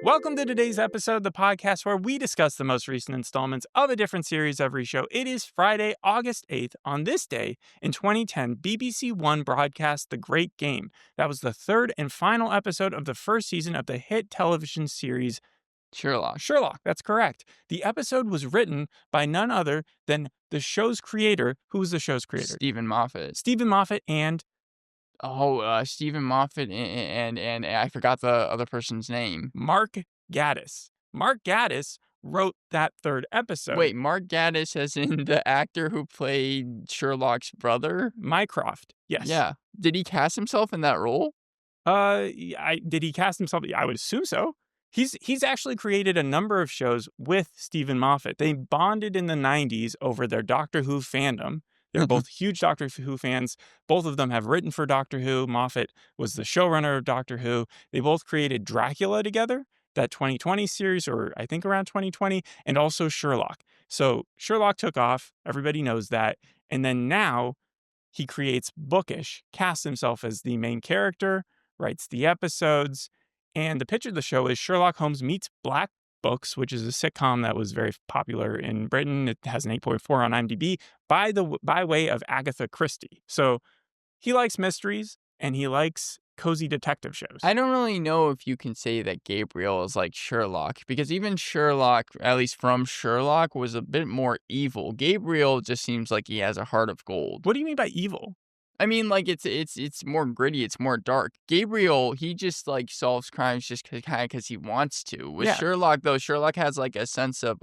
Welcome to today's episode, the podcast where we discuss the most recent installments of a different series every show. It is Friday, August 8th. On this day in 2010, BBC One broadcast The Great Game. That was the third and final episode of the first season of the hit television series Sherlock, that's correct. The episode was written by none other than the show's creator. Who was the show's creator? Stephen Moffat. Stephen Moffat and... Stephen Moffat and I forgot the other person's name. Mark Gatiss. Mark Gatiss wrote that third episode. Wait, Mark Gatiss as in the actor who played Sherlock's brother? Mycroft, yes. Yeah. Did he cast himself in that role? Did he cast himself? I would assume so. He's actually created a number of shows with Stephen Moffat. They bonded in the 90s over their Doctor Who fandom. They're both huge Doctor Who fans. Both of them have written for Doctor Who. Moffat was the showrunner of Doctor Who. They both created Dracula together, that 2020 series, or I think around 2020, and also Sherlock. So Sherlock took off. Everybody knows that. And then now he creates Bookish, casts himself as the main character, writes the episodes. And the pitch of the show is Sherlock Holmes meets Black Books, which is a sitcom that was very popular in Britain. It has an 8.4 on IMDb by way of Agatha Christie. So he likes mysteries and he likes cozy detective shows. I don't really know if you can say that Gabriel is like Sherlock, because even Sherlock, at least from Sherlock, was a bit more evil. Gabriel just seems like he has a heart of gold. What do you mean by evil? I mean, like, it's more gritty, it's more dark. Gabriel, he just, like, solves crimes just kind of because he wants to. With Sherlock, though, Sherlock has, like, a sense of,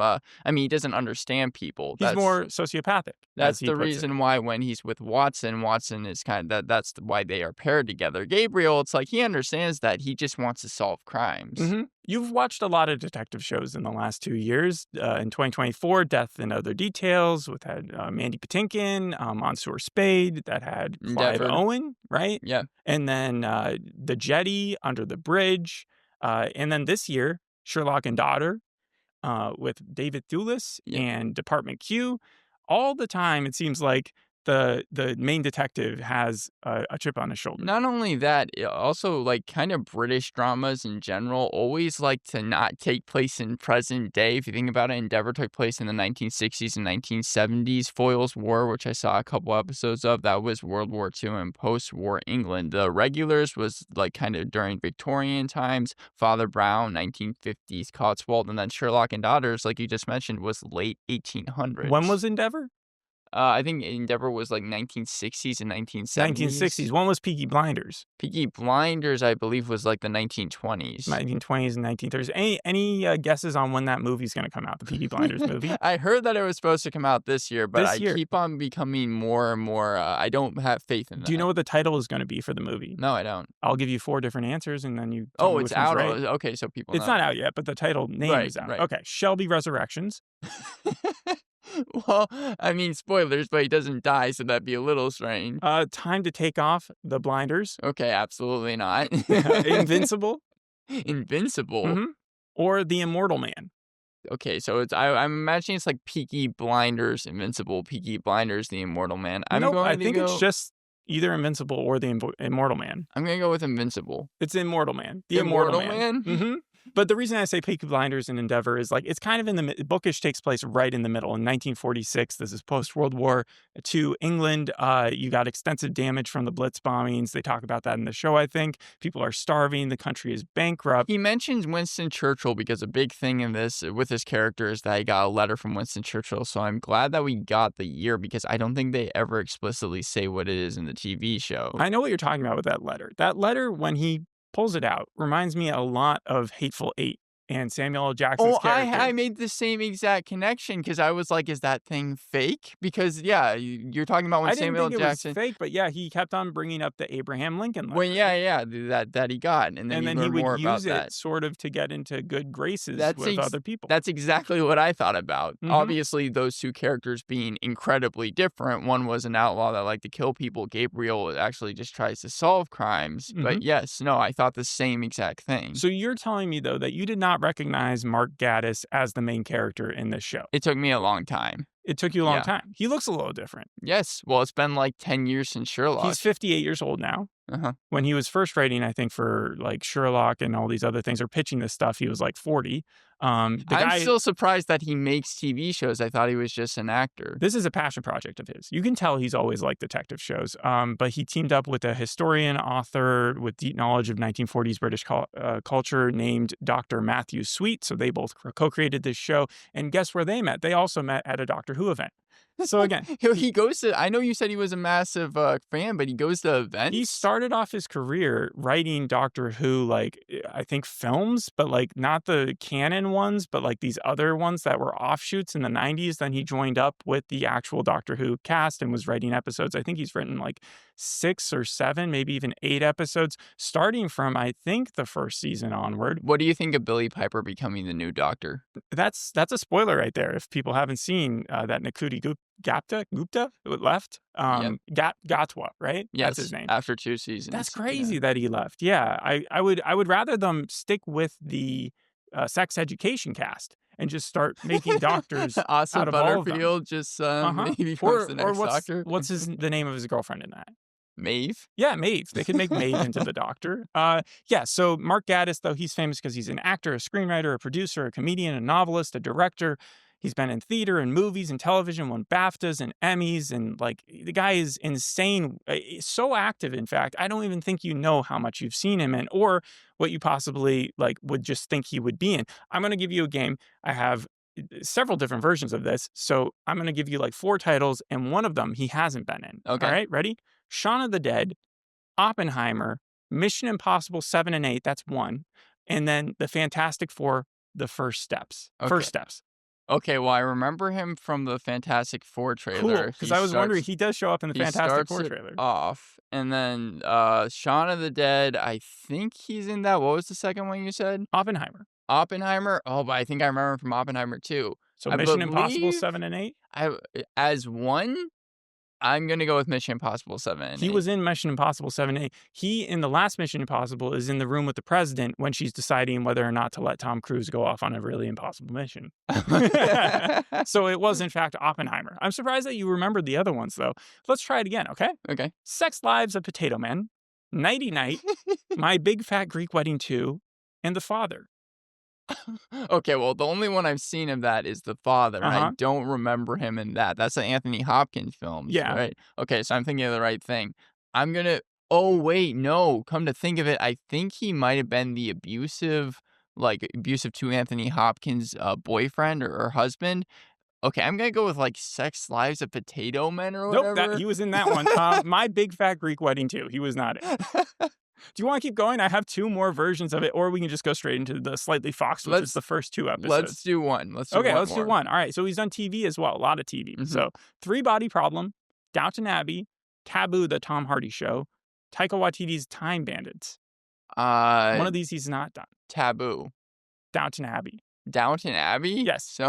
he doesn't understand people. He's more sociopathic. That's the reason why when he's with Watson is kind of, that's why they are paired together. Gabriel, it's like, he understands that he just wants to solve crimes. Mm-hmm. You've watched a lot of detective shows in the last 2 years. In 2024, Death and Other Details, with had Mandy Patinkin, Monsieur Spade, that had Clive Owen, right? Yeah. And then the Jetty, Under the Bridge. And then this year, Sherlock and Daughter, with David Thewlis and Department Q. All the time, it seems like the main detective has a chip on his shoulder. Not only that, also, like, kind of British dramas in general always like to not take place in present day. If you think about it, Endeavour took place in the 1960s and 1970s. Foyle's War, which I saw a couple episodes of, that was World War II and post-war England. The Regulars was, like, kind of during Victorian times. Father Brown, 1950s Cotswold. And then Sherlock and Daughters, like you just mentioned, was late 1800s. When was Endeavour? I think Endeavour was like 1960s and 1970s. 1960s. One was Peaky Blinders. Peaky Blinders, I believe, was like the 1920s. 1920s and 1930s. Any guesses on when that movie's going to come out, the Peaky Blinders movie? I heard that it was supposed to come out this year, but I keep on becoming more and more, I don't have faith in that. Do you know what the title is going to be for the movie? No, I don't. I'll give you 4 different answers and then you tell me it's out. Right. Okay, so people know. It's not out yet, but the title name is out. Right. Okay, Shelby Resurrections. Well, I mean, spoilers, but he doesn't die, so that'd be a little strange. Time to Take Off the Blinders. Okay, absolutely not. Invincible. Invincible? Mm-hmm. Or The Immortal Man. Okay, so I'm imagining it's like Peaky Blinders, Invincible, Peaky Blinders, The Immortal Man. I think it's just either Invincible or The Immortal Man. I'm going to go with Invincible. It's Immortal Man. The Immortal Man? Mm-hmm. But the reason I say Peaky Blinders and Endeavour is, like, it's kind of in the... Bookish takes place right in the middle. In 1946, this is post-World War II England. You got extensive damage from the Blitz bombings. They talk about that in the show, I think. People are starving. The country is bankrupt. He mentions Winston Churchill because a big thing in this, with his character, is that he got a letter from Winston Churchill. So I'm glad that we got the year, because I don't think they ever explicitly say what it is in the TV show. I know what you're talking about with that letter. That letter, when he pulls it out, reminds me a lot of Hateful Eight and Samuel L. Jackson's character. I made the same exact connection, because I was like, is that thing fake? Because, yeah, you're talking about when Samuel L. Jackson... I didn't think it was fake, but yeah, he kept on bringing up the Abraham Lincoln letter. Well, that he got, and then he would use it sort of to get into good graces with other people. That's exactly what I thought about. Mm-hmm. Obviously, those two characters being incredibly different. One was an outlaw that liked to kill people. Gabriel actually just tries to solve crimes. Mm-hmm. But yes, no, I thought the same exact thing. So you're telling me, though, that you did not recognize Mark Gatiss as the main character in this show? It took me a long time. It took you a long time. He looks a little different. Yes. Well, it's been like 10 years since Sherlock. He's 58 years old now. Uh-huh. When he was first writing, I think, for like Sherlock and all these other things, or pitching this stuff, he was like 40. The I'm guy, still surprised that he makes TV shows. I thought he was just an actor. this is a passion project of his. You can tell he's always liked detective shows. But he teamed up with a historian, author with deep knowledge of 1940s British culture named Dr. Matthew Sweet. So they both co-created this show. And guess where they met? They also met at a Doctor Who event. So again, He goes to. I know you said he was a massive fan, but he goes to events. he started off his career writing Doctor Who, like, I think films, but like not the canon ones, but like these other ones that were offshoots in the 90s. Then he joined up with the actual Doctor Who cast and was writing episodes. I think he's written like 6 or 7, maybe even 8 episodes, starting from, I think, the first season onward. What do you think of Billy Piper becoming the new Doctor? That's a spoiler right there. If people haven't seen that Nakuti Gupta left, Gatwa, right? Yes, That's his name. After 2 seasons. That's crazy that he left. Yeah, I would rather them stick with the sex education cast and just start making doctors Asa out of all of them. Butterfield just maybe Or becomes the next Doctor. what's the name of his girlfriend in that? Maeve? Yeah, Maeve. They could make Maeve into the Doctor. Yeah, so Mark Gatiss, though, he's famous because he's an actor, a screenwriter, a producer, a comedian, a novelist, a director. He's been in theater and movies and television, won BAFTAs and Emmys, and like the guy is insane, so active. In fact, I don't even think you know how much you've seen him in, or what you possibly like would just think he would be in. I'm going to give you a game. I have several different versions of this, so I'm going to give you like 4 titles, and one of them he hasn't been in. Okay. All right, ready? Shaun of the Dead, Oppenheimer, Mission Impossible 7 and 8. That's 1, and then the Fantastic Four, The First Steps. Okay. First Steps. Okay, well, I remember him from the Fantastic Four trailer. Cool, because I was wondering, he does show up in the Fantastic Four trailer. Off, and then Shaun of the Dead, I think he's in that. What was the second one you said? Oppenheimer. Oh, but I think I remember him from Oppenheimer too. So Mission Impossible 7 and 8? As one, I'm going to go with Mission Impossible 7 and 8. He was in Mission Impossible 7 and 8. He, in the last Mission Impossible, is in the room with the president when she's deciding whether or not to let Tom Cruise go off on a really impossible mission. So it was, in fact, Oppenheimer. I'm surprised that you remembered the other ones, though. Let's try it again, okay? Okay. Sex Lives of Potato Men, Nighty Night, My Big Fat Greek Wedding 2, and The Father. Okay, well, the only one I've seen of that is The Father. And I don't remember him in that. That's an Anthony Hopkins film. Yeah. Right? Okay, so I'm thinking of the right thing. I'm going to... Oh, wait, no. Come to think of it, I think he might have been the abusive to Anthony Hopkins' boyfriend or husband. Okay, I'm going to go with, like, Sex Lives of Potato Men or whatever. Nope, he was in that one. My Big Fat Greek Wedding 2. He was not in. Do you want to keep going? I have 2 more versions of it, or we can just go straight into the Slightly Foxed, which is the first 2 episodes. Let's do one. Let's do one. All right, so he's done TV as well, a lot of TV. Mhm. So 3 Body Problem, Downton Abbey, Taboo, the Tom Hardy Show, Taika Waititi's Time Bandits. One of these he's not done. Taboo. Downton Abbey. Downton Abbey? Yes.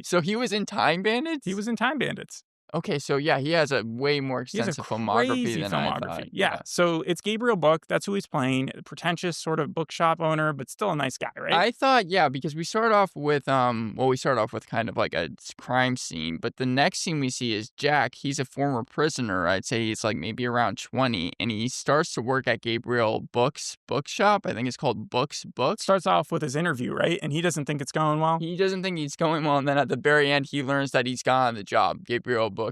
So he was in Time Bandits? He was in Time Bandits. Okay, so yeah, he has a way more extensive filmography than I thought. Yeah, so it's Gabriel Book. That's who he's playing. A pretentious sort of bookshop owner, but still a nice guy, right? I thought, yeah, because we start off with kind of like a crime scene, but the next scene we see is Jack. He's a former prisoner. I'd say he's like maybe around 20, and he starts to work at Gabriel Book's bookshop. I think it's called Books. Starts off with his interview, right? And he doesn't think it's going well. He doesn't think he's going well, and then at the very end, he learns that he's gotten the job. Gabriel Book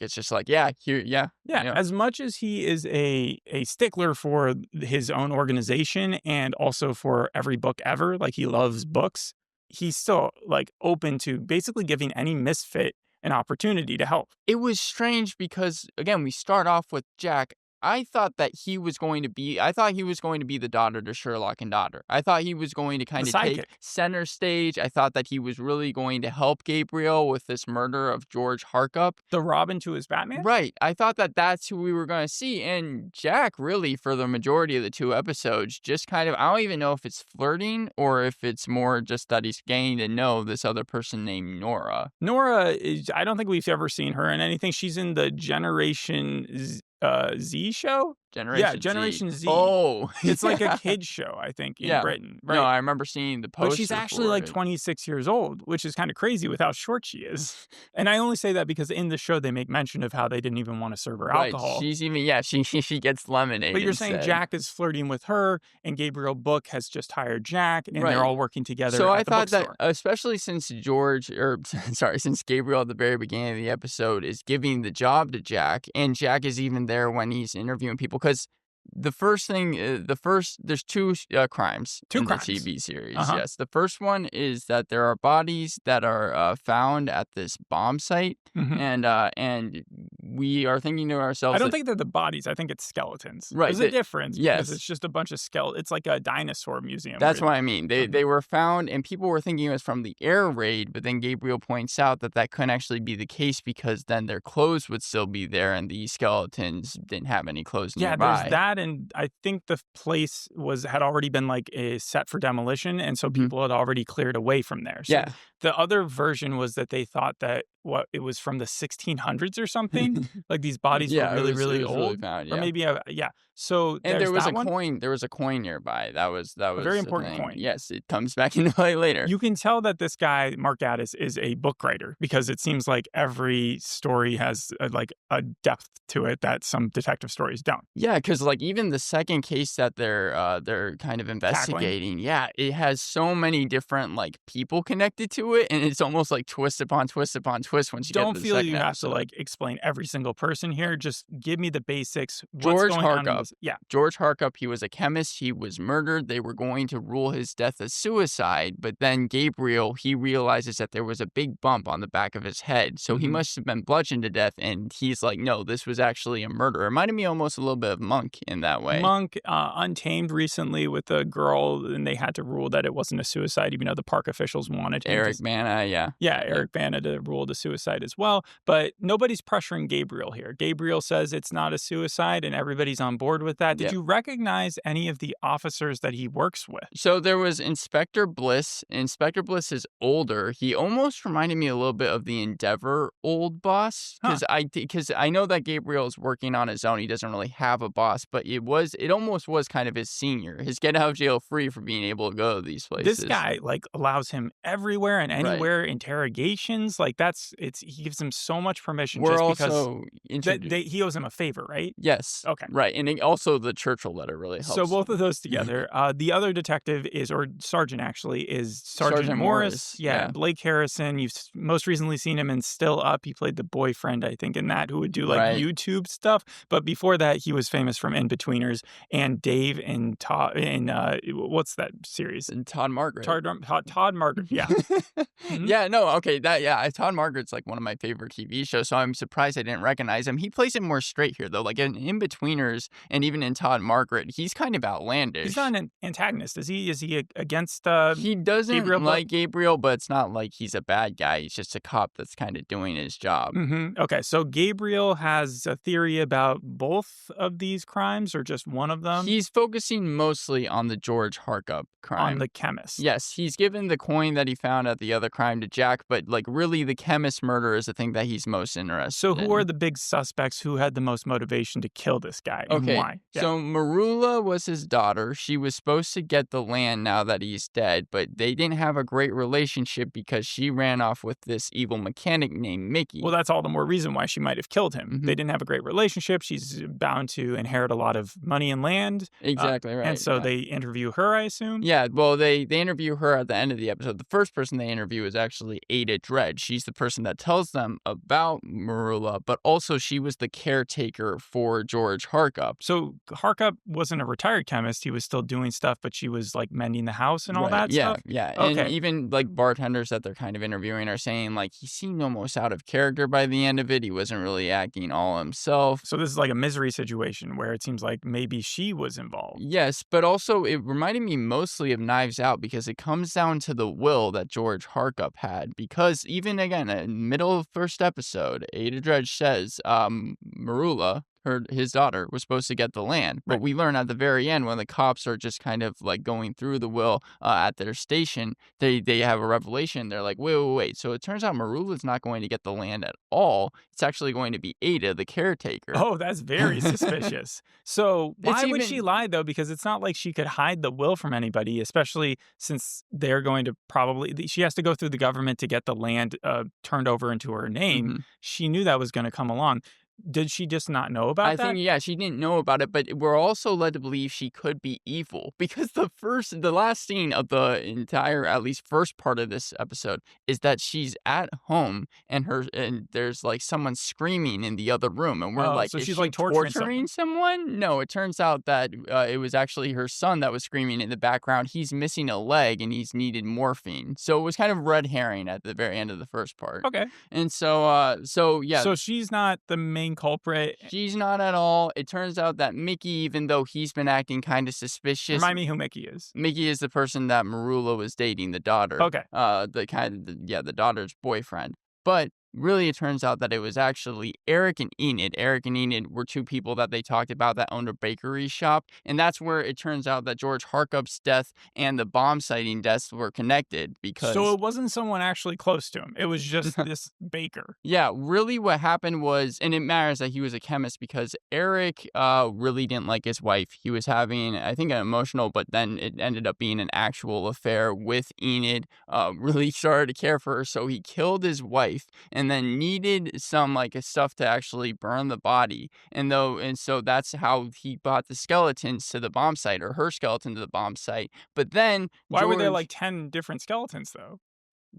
is just like, yeah. As much as he is a stickler for his own organization and also for every book ever, like he loves books, he's still like open to basically giving any misfit an opportunity to help. It was strange because, again, we start off with Jack. I thought he was going to be the daughter to Sherlock and daughter. I thought he was going to kind of take center stage. I thought that he was really going to help Gabriel with this murder of George Harkup. The Robin to his Batman? Right. I thought that that's who we were going to see. And Jack really, for the majority of the 2 episodes, just kind of, I don't even know if it's flirting or if it's more just that he's getting to know this other person named Nora. Nora, I don't think we've ever seen her in anything. She's in the Generation Z show. Yeah, Generation Z. Generation Z. Oh, It's like a kid's show, I think, in yeah. Britain, No, right? I remember seeing the But she's poster actually for like it. 26 years old, which is kind of crazy with how short she is. And I only say that because in the show they make mention of how they didn't even want to serve her Right, alcohol. she's even yeah, she gets lemonade But you're saying instead. Jack is flirting with her, and Gabriel Book has just hired Jack, and they're Right. all working together So at I the thought that, bookstore. especially since since Gabriel at the very beginning of the episode is giving the job to Jack, and Jack is even there when he's interviewing people, because the first thing, there's two crimes Two in the crimes. TV series. Uh-huh. Yes, the first one is that there are bodies that are found at this bomb site, Mhm. and we are thinking to ourselves, I don't think they're the bodies. I think it's skeletons. Right, There's a difference because yes. it's just a bunch of skeletons. It's like a dinosaur museum. That's where what I mean. They were found, and people were thinking it was from the air raid, but then Gabriel points out that that couldn't actually be the case, because then their clothes would still be there, and the skeletons didn't have any clothes Yeah, nearby. there's that, and I think the place had already been like a set for demolition, and so people had already cleared away from there. So Yeah. the other version was that they thought that it was from the 1600s or something. Like these bodies Yeah, were really, it was really really old, found, or yeah. maybe yeah. So And there's there was that a one. coin. There was a coin nearby. That was A very the important thing. coin. Yes, it comes back into play later. You can tell that this guy, Mark Gatiss, is a book writer, because it seems like every story has like a depth to it that some detective stories don't. Yeah, because like even the second case that they're kind of investigating, yeah, it has so many different like people connected to it, and it's almost like twist upon twist upon twist once you get Don't to the feel second you have episode. to like explain every single person here. Just give me the basics. What's George going on in Harkup. this? Yeah. George Harkup, he was a chemist. He was murdered. They were going to rule his death as suicide, but then Gabriel, he realizes that there was a big bump on the back of his head, so he must have been bludgeoned to death, and he's like, no, this was actually a murder. It reminded me almost a little bit of Monk in that way. Monk, Untamed recently with a girl, and they had to rule that it wasn't a suicide, even though the park officials wanted him Eric Bana, yeah. Yeah, Eric Bana to rule it a suicide as well. But nobody's pressuring Gabriel here. Gabriel says it's not a suicide, and everybody's on board with that. Did you recognize any of the officers that he works with? So there was Inspector Bliss. Inspector Bliss is older. He almost reminded me a little bit of the Endeavor old boss, because I know that Gabriel is working on his own. He doesn't really have a boss, but it almost was kind of his senior, his get out of jail free for being able to go to these places. This guy like allows him everywhere and anywhere interrogations. Like he gives him so much permission. We're just also because he owes him a favor, right? Yes. Okay. Right, and also the Churchill letter really helps. So both of those together. The other detective or sergeant actually, is Sergeant Morris. Yeah, Blake Harrison. You've most recently seen him in Still Up. He played the boyfriend, I think, in that, who would do like YouTube stuff. But before that, he was famous from In-Betweeners and Dave and Todd in what's that series? And Todd Margaret. Todd Margaret. Yeah. Yeah. No. Okay. Todd Margaret's like one of my favorite TV shows, so I'm surprised I didn't recognize him. He plays it more straight here, though. Like in In-Betweeners and even in Todd Margaret, he's kind of outlandish. He's not an antagonist, is he? Is he against? He doesn't Gabriel like Gabriel, but it's not like he's a bad guy. He's just a cop that's kind of doing his job. Okay, so Gabriel has a theory about both of these crimes, or just one of them? He's focusing mostly on the George Harkup crime. On the chemist. Yes, he's given the coin that he found at the other crime to Jack, but like really the chemist murder is the thing that he's most interested So who in. are the big suspects? Who had the most motivation to kill this guy, and why? Yeah. So Marula was his daughter. She was supposed to get the land now that he's dead, but they didn't have a great relationship because she ran off with this evil mechanic named Mickey. Well, that's all the more reason why she might have killed him. They didn't have a great relationship. She's bound to inherit a lot of money and land. Exactly right. And so they interview her, I assume? Yeah, well, they interview her at the end of the episode. The first person they interview is actually Ada Dredge. She's the person that tells them about Marula, but also she was the caretaker for George Harkup. So Harkup wasn't a retired chemist. He was still doing stuff, but she was like mending the house and all that stuff? Yeah. Okay. And even like bartenders that they're kind of interviewing are saying like he seemed almost out of character by the end of it. He wasn't really acting all himself. So this is like a misery situation where it seems like maybe she was involved. Yes, but also it reminded me mostly of Knives Out because it comes down to the will that George Harkup had. Because even again, in the middle of the first episode, Ada Dredge says, Marula, his daughter, was supposed to get the land. But Right. we learn at the very end when the cops are just kind of like going through the will at their station, they have a revelation. They're like, wait. So it turns out Marula's not going to get the land at all. It's actually going to be Ada, the caretaker. Oh, that's very suspicious. So why would she even- lie, though? Because it's not like she could hide the will from anybody, especially since they're going to she has to go through the government to get the land turned over into her name. Mhm. She knew that was going to come along. Did she just not know about I that? think, yeah, she didn't know about it, but we're also led to believe she could be evil because the last scene of the entire, at least first part of this episode, is that she's at home and there's like someone screaming in the other room, and we're like, so is she's she like torturing someone? No, it turns out that it was actually her son that was screaming in the background. He's missing a leg and he's needed morphine, so it was kind of red herring at the very end of the first part. Okay. And so yeah. So she's not the main culprit. She's not at all. It turns out that Mickey, even though he's been acting kind of suspicious. Remind me who Mickey is. Mickey is the person that Marula was dating, the daughter. Okay. The daughter's boyfriend. But really, it turns out that it was actually Eric and Enid. Eric and Enid were two people that they talked about that owned a bakery shop. And that's where it turns out that George Harkup's death and the bomb sighting deaths were connected because... So it wasn't someone actually close to him. It was just this baker. Yeah, really what happened was, and it matters that he was a chemist because Eric really didn't like his wife. He was having, I think, an emotional, but then it ended up being an actual affair with Enid. Really started to care for her, so he killed his wife and then needed some stuff to actually burn the body. And so that's how he brought the skeletons to the bomb site, or her skeleton to the bomb site. But then Why were there George- like 10 different skeletons, though?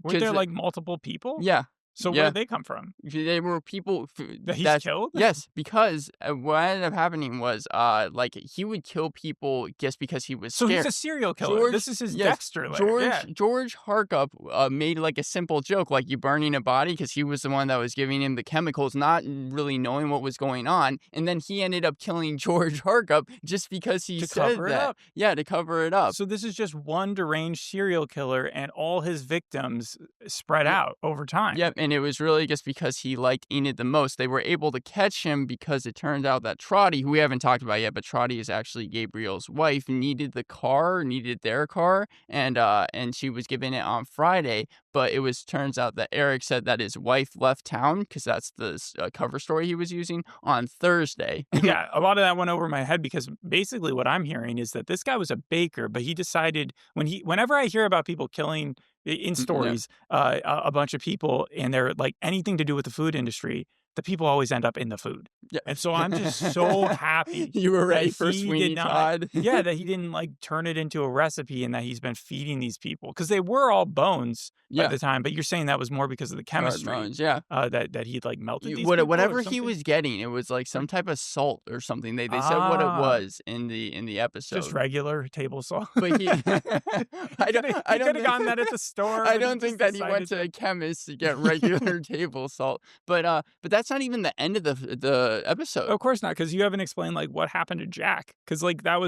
Weren't 'Cause there like multiple people? Yeah. So yeah. where did they come from? They were people That he's killed? Yes, because what ended up happening was, he would kill people just because he was So scared. he's a serial killer. This is his Dexter lair. Yeah. George Harkup made a simple joke, like you burning a body, because he was the one that was giving him the chemicals, not really knowing what was going on, and then he ended up killing George Harkup just because he said cover it that. up. Yeah, to cover it up. So this is just one deranged serial killer and all his victims spread out over time. Yep, and it was really just because he liked Enid the most. They were able to catch him because it turned out that Trotty, who we haven't talked about yet, but Trotty is actually Gabriel's wife, needed their car, and she was given it on Friday. But turns out that Eric said that his wife left town, because that's the cover story he was using, on Thursday. Yeah, a lot of that went over my head because basically what I'm hearing is that this guy was a baker, but he decided whenever I hear about people killing in stories, a bunch of people and they're like anything to do with the food industry, the people always end up in the food. Yeah. And so I'm just so happy. You were ready that for he Sweeney did not- Todd. Yeah, that he didn't turn it into a recipe and that he's been feeding these people because they were all bones at the time. But you're saying that was more because of the chemistry. Bones, yeah. That he melted these people or Whatever he something? was getting, it was like some type of salt or something. They said what it was in the episode. Just regular table salt. But he, I don't He could have gotten that at the store. I but don't think that he went to a chemist to get regular table salt. But that's not even the end of the episode. Of course not, because you haven't explained what happened to Jack. Because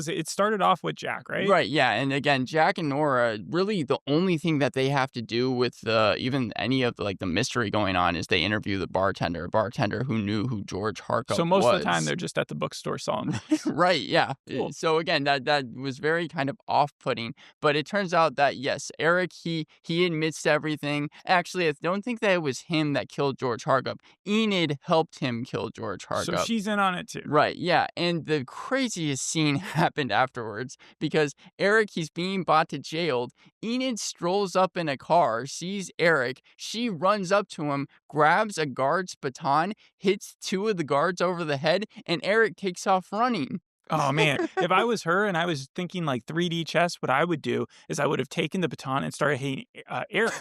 it started off with Jack, right? Right, yeah. And again, Jack and Nora, really the only thing that they have to do with even any of the mystery going on is they interview the bartender who knew who George Harkup was. So most of the time they're just at the bookstore selling books. Right, yeah. Cool. So again, that was very kind of off-putting. But it turns out that, yes, Eric, he admits to everything. Actually, I don't think that it was him that killed George Harkup. Enid helped him kill George Harkup. So she's in on it too. Right, yeah. And the craziest scene happened afterwards because Eric, he's being brought to jail. Enid strolls up in a car, sees Eric. She runs up to him, grabs a guard's baton, hits two of the guards over the head, and Eric takes off running. Oh, man. If I was her and I was thinking 3D chess, what I would do is I would have taken the baton and started hating Eric.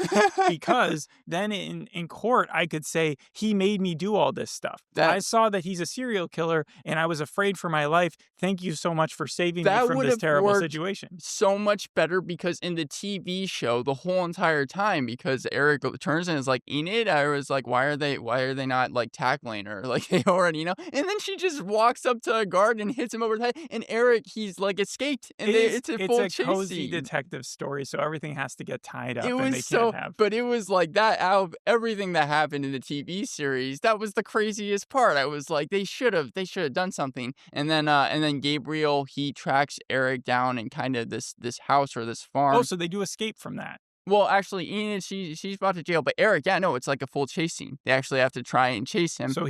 Because then in court, I could say, he made me do all this stuff. I saw that he's a serial killer and I was afraid for my life. Thank you so much for saving me from this terrible situation. So much better because in the TV show, the whole entire time, because Eric turns and is like, Enid, I was like, why are they not tackling her? They already know. And then she just walks up to a guard and hits him over. the head. And Eric, he's like escaped, and it's a full chase cozy scene. detective story, so everything has to get tied up, It and was they so, can't have. but it was like that. Out of everything that happened in the TV series, that was the craziest part. I was like, they should have done something. And then Gabriel, he tracks Eric down in kind of this house or this farm. Oh, so they do escape from that. Well, actually, Enid, she's brought to jail, but Eric, yeah, no, it's like a full chase scene. They actually have to try and chase him. So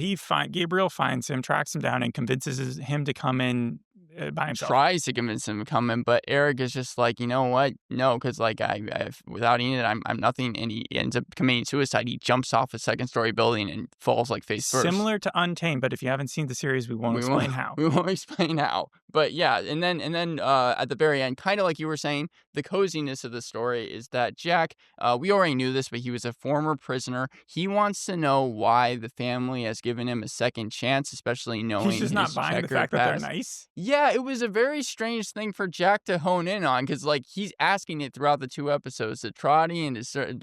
Gabriel finds him, tracks him down, and convinces him to come in by himself. Tries to convince him to come in, but Eric is just like, you know what? No, because like without Enid, I'm nothing, and he ends up committing suicide. He jumps off a second-story building and falls like face first. Similar to Untamed, but if you haven't seen the series, we won't explain how. We won't explain how. But yeah, and then at the very end, kind of like you were saying, the coziness of the story is that Jack, we already knew this, but he was a former prisoner. He wants to know why the family has given him a second chance, especially knowing he's just not buying the fact that they're nice. Yeah, it was a very strange thing for Jack to hone in on, because like he's asking it throughout the 2 episodes to Trotty and to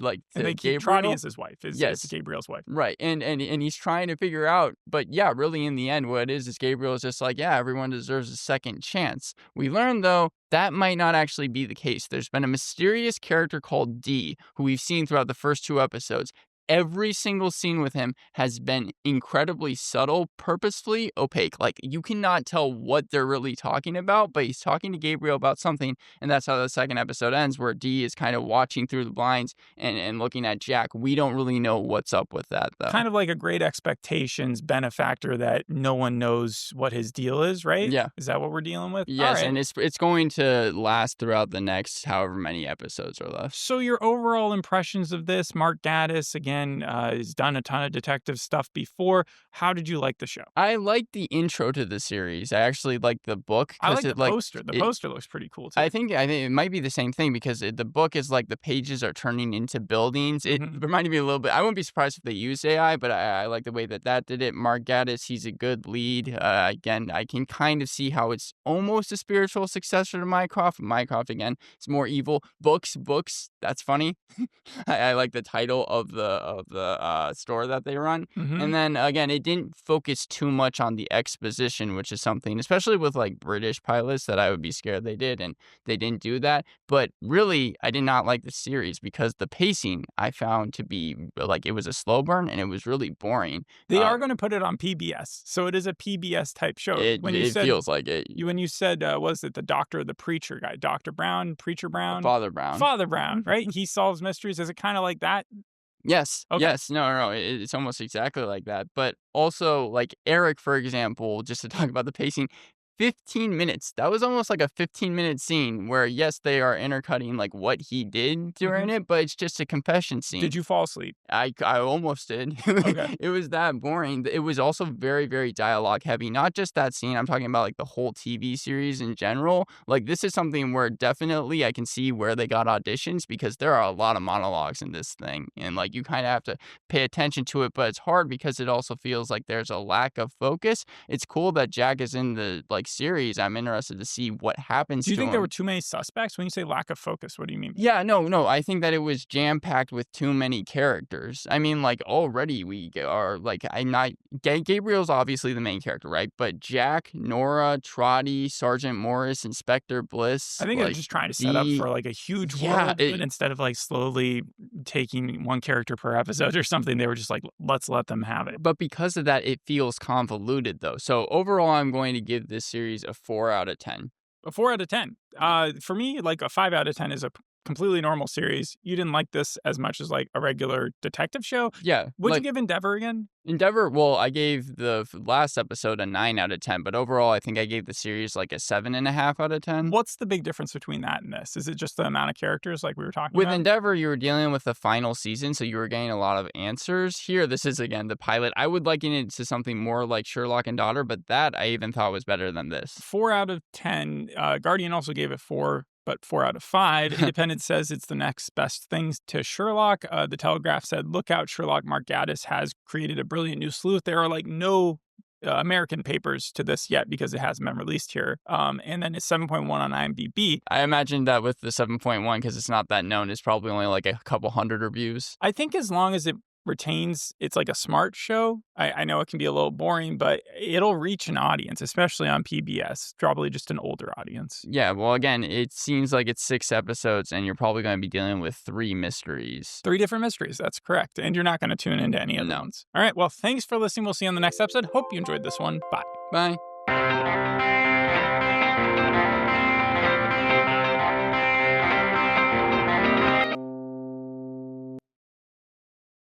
Gabriel. Trotty is his wife. Yes, Gabriel's wife. Right, and he's trying to figure out, but yeah, really in the end, what it is Gabriel is just like, yeah, everyone deserves a second chance. We learned though that might not actually be the case. There's been a mysterious character called D, who we've seen throughout the first 2 episodes. Every single scene with him has been incredibly subtle, purposefully opaque. Like, you cannot tell what they're really talking about, but he's talking to Gabriel about something, and that's how the second episode ends, where D is kind of watching through the blinds and looking at Jack. We don't really know what's up with that, though. Kind of like a Great Expectations benefactor that no one knows what his deal is, right? Yeah. Is that what we're dealing with? Yes, right. And it's going to last throughout the next however many episodes are left. So your overall impressions of this, Mark Gatiss, again, has done a ton of detective stuff before. How did you like the show? I liked the intro to the series. I actually liked the book. I like the poster. The poster looks pretty cool, too. I think it might be the same thing, because the book is like the pages are turning into buildings. It reminded me a little bit. I wouldn't be surprised if they used AI, but I like the way that did it. Mark Gatiss, he's a good lead. Again, I can kind of see how it's almost a spiritual successor to Mycroft. Mycroft, again, it's more evil. Books. That's funny. I like the title of the store that they run. And then again, it didn't focus too much on the exposition, which is something, especially with like British pilots, that I would be scared they did, and they didn't do that. But really, I did not like the series because the pacing I found to be like, it was a slow burn and it was really boring. They are going to put it on PBS, so it is a PBS type show. It feels like it. When you said, was it the doctor or the preacher guy? Dr. Brown, Preacher Brown? Father Brown. Father Brown, right? He solves mysteries. Is it kind of like that? Yes. Okay. Yes. No. It's almost exactly like that. But also, like Eric, for example, just to talk about the pacing, 15 minutes. That was almost like a 15-minute scene where, yes, they are intercutting like what he did during it, but it's just a confession scene. Did you fall asleep? I almost did. Okay. It was that boring. It was also very, very dialogue heavy. Not just that scene. I'm talking about like the whole TV series in general. Like, this is something where definitely I can see where they got auditions, because there are a lot of monologues in this thing. And like, you kind of have to pay attention to it, but it's hard because it also feels like there's a lack of focus. It's cool that Jack is in the series. I'm interested to see what happens to him. Do you think there were too many suspects? When you say lack of focus, what do you mean? Yeah, no. I think that it was jam-packed with too many characters. I mean, like, already we are, like, Gabriel's obviously the main character, right? But Jack, Nora, Trotty, Sergeant Morris, Inspector Bliss. I think they're just trying to set up for, like, a huge world, but instead of, like, slowly taking one character per episode or something, they were just like, let's let them have it. But because of that, it feels convoluted, though. So overall, I'm going to give this series a 4 out of 10. A 4 out of 10. For me, like a 5 out of 10 is a completely normal series. You didn't like this as much as like a regular detective show. Yeah. What'd you give Endeavor again? Endeavor, well, I gave the last episode a 9 out of 10, but overall, I think I gave the series like a 7.5 out of 10. What's the big difference between that and this? Is it just the amount of characters like we were talking about? With Endeavor, you were dealing with the final season, so you were getting a lot of answers. Here, this is, again, the pilot. I would liken it to something more like Sherlock and Daughter, but that I even thought was better than this. 4 out of 10. Guardian also gave it 4. But 4 out of 5. Independent says it's the next best thing to Sherlock. The Telegraph said, look out, Sherlock. Mark Gatiss has created a brilliant new sleuth. There are like no American papers to this yet because it hasn't been released here. And then it's 7.1 on IMDb. I imagine that with the 7.1, because it's not that known, it's probably only like a couple hundred reviews. I think as long as it retains, it's like a smart show. I know it can be a little boring, but it'll reach an audience, especially on PBS, probably just an older audience. Yeah, well, again, it seems like it's 6 episodes, and you're probably going to be dealing with 3 mysteries. 3 different mysteries, that's correct. And you're not going to tune into any of No. those. All right, well, thanks for listening. We'll see you on the next episode. Hope you enjoyed this one. Bye. Bye.